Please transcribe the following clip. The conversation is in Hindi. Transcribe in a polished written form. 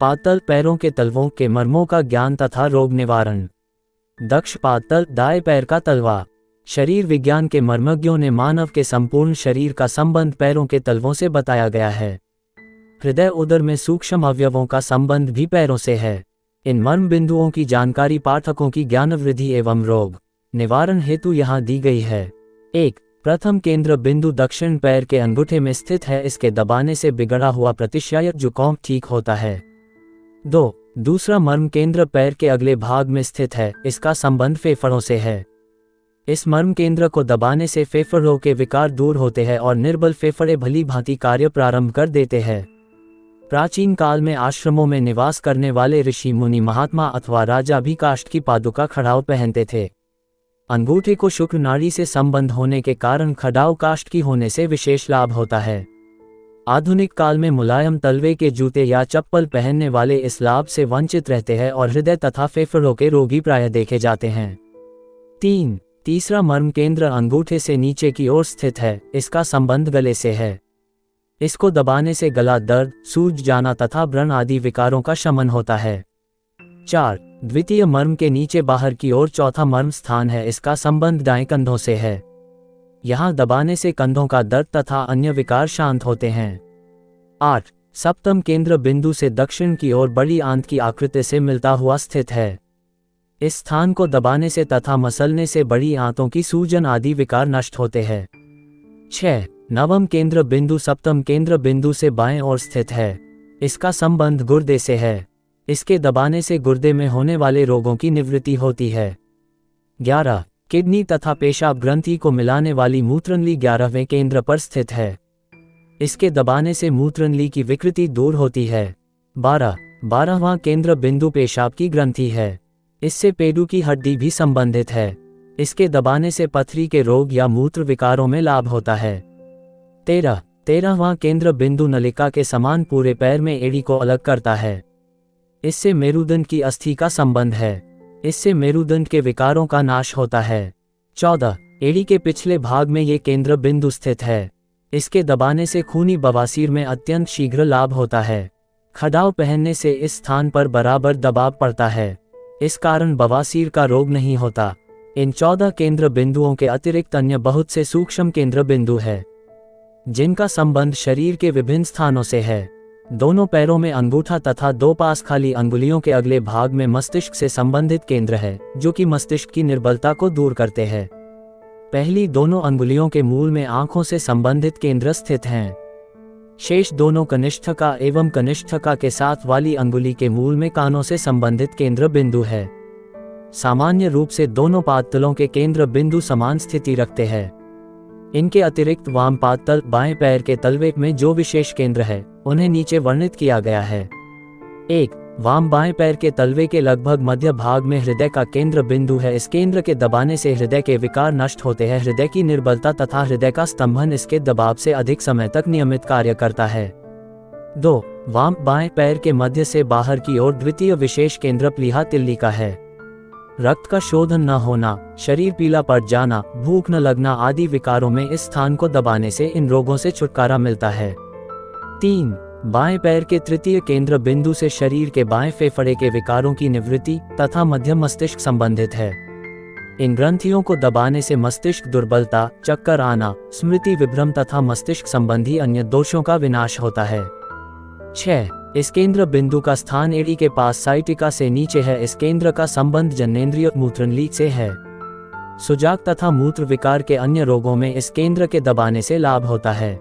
पातल पैरों के तलवों के मर्मों का ज्ञान तथा रोग निवारण। दक्ष पातल दाएं पैर का तलवा। शरीर विज्ञान के मर्मज्ञों ने मानव के संपूर्ण शरीर का संबंध पैरों के तलवों से बताया गया है। हृदय उदर में सूक्ष्म अवयवों का संबंध भी पैरों से है। इन मर्म बिंदुओं की जानकारी पाठकों की ज्ञान वृद्धि एवं रोग निवारण हेतु यहाँ दी गई है। 1. प्रथम केंद्र बिंदु दक्षिण पैर के अंगूठे में स्थित है। इसके दबाने से बिगड़ा हुआ प्रतिशयक जुकाम ठीक होता है। 2. दूसरा मर्म केंद्र पैर के अगले भाग में स्थित है। इसका संबंध फेफड़ों से है। इस मर्म केंद्र को दबाने से फेफड़ों के विकार दूर होते हैं और निर्बल फेफड़े भली भांति कार्य प्रारंभ कर देते हैं। प्राचीन काल में आश्रमों में निवास करने वाले ऋषि मुनि महात्मा अथवा राजा भी काष्ठ की पादुका खड़ाऊ पहनते थे। अंगूठे को शुक्र नाड़ी से संबंध होने के कारण खड़ाऊ काष्ठ की होने से विशेष लाभ होता है। आधुनिक काल में मुलायम तलवे के जूते या चप्पल पहनने वाले इस लाभ से वंचित रहते हैं और हृदय तथा फेफड़ों के रोगी प्रायः देखे जाते हैं। 3. तीसरा मर्म केंद्र अंगूठे से नीचे की ओर स्थित है। इसका संबंध गले से है। इसको दबाने से गला दर्द, सूज जाना तथा व्रण आदि विकारों का शमन होता है। 4. द्वितीय मर्म के नीचे बाहर की ओर चौथा मर्म स्थान है। इसका संबंध दाएं कंधों से है। यहाँ दबाने से कंधों का दर्द तथा अन्य विकार शांत होते हैं। 8. सप्तम केंद्र बिंदु से दक्षिण की ओर बड़ी आंत की आकृति से मिलता हुआ स्थित है। इस स्थान को दबाने से तथा मसलने से बड़ी आंतों की सूजन आदि विकार नष्ट होते हैं। 6. नवम केंद्र बिंदु सप्तम केंद्र बिंदु से बाएं ओर स्थित है। इसका संबंध गुर्दे से है। इसके दबाने से गुर्दे में होने वाले रोगों की निवृत्ति होती है। 11. किडनी तथा पेशाब ग्रंथि को मिलाने वाली मूत्रनली 11वें केंद्र पर स्थित है। इसके दबाने से मूत्रनली की विकृति दूर होती है। 12वां केंद्र बिंदु पेशाब की ग्रंथि है। इससे पेडू की हड्डी भी संबंधित है। इसके दबाने से पथरी के रोग या मूत्र विकारों में लाभ होता है। 13वां केंद्र बिंदु नलिका के समान पूरे पैर में एड़ी को अलग करता है। इससे मेरुदंड की अस्थि का संबंध है। इससे मेरुदंड के विकारों का नाश होता है। 14. एड़ी के पिछले भाग में ये केंद्र बिंदु स्थित है। इसके दबाने से खूनी बवासीर में अत्यंत शीघ्र लाभ होता है। खड़ाऊ पहनने से इस स्थान पर बराबर दबाव पड़ता है। इस कारण बवासीर का रोग नहीं होता। इन 14 केंद्र बिंदुओं के अतिरिक्त अन्य बहुत से सूक्ष्म केंद्र बिंदु है, जिनका संबंध शरीर के विभिन्न स्थानों से है। दोनों पैरों में अंगूठा तथा 2 पास खाली अंगुलियों के अगले भाग में मस्तिष्क से संबंधित केंद्र है, जो कि मस्तिष्क की निर्बलता को दूर करते हैं। पहली दोनों अंगुलियों के मूल में आंखों से संबंधित केंद्र स्थित हैं। शेष दोनों कनिष्ठिका एवं कनिष्ठिका के साथ वाली अंगुली के मूल में कानों से संबंधित केंद्र बिंदु है। सामान्य रूप से दोनों पादतलों के केंद्र बिंदु समान स्थिति रखते हैं। इनके अतिरिक्त वाम पादतल बाएं पैर के तलवे में जो विशेष केंद्र है, उन्हें नीचे वर्णित किया गया है। 1. वाम बाएं पैर के तलवे के लगभग मध्य भाग में हृदय का केंद्र बिंदु है। इस केंद्र के दबाने से हृदय के विकार नष्ट होते हैं। हृदय की निर्बलता तथा हृदय का स्तंभन इसके दबाव से अधिक समय तक नियमित कार्य करता है। 2. वाम बाएं पैर के मध्य से बाहर की ओर द्वितीय विशेष केंद्र प्लीहा तिल्ली का है। रक्त का शोधन न होना, शरीर पीला पड़ जाना, भूख न लगना आदि विकारों में इस स्थान को दबाने से इन रोगों से छुटकारा मिलता है। 3. बाएं पैर के तृतीय केंद्र बिंदु से शरीर के बाएं फेफड़े के विकारों की निवृत्ति तथा मध्य मस्तिष्क संबंधित है। इन ग्रंथियों को दबाने से मस्तिष्क दुर्बलता, चक्कर आना, स्मृति विभ्रम तथा मस्तिष्क संबंधी अन्य दोषों का विनाश होता है। 6. इस केंद्र बिंदु का स्थान एड़ी के पास साइटिका से नीचे है। इस केंद्र का संबंध जननेंद्रिय मूत्रनली से है। सुजाक तथा मूत्र विकार के अन्य रोगों में इस केंद्र के दबाने से लाभ होता है।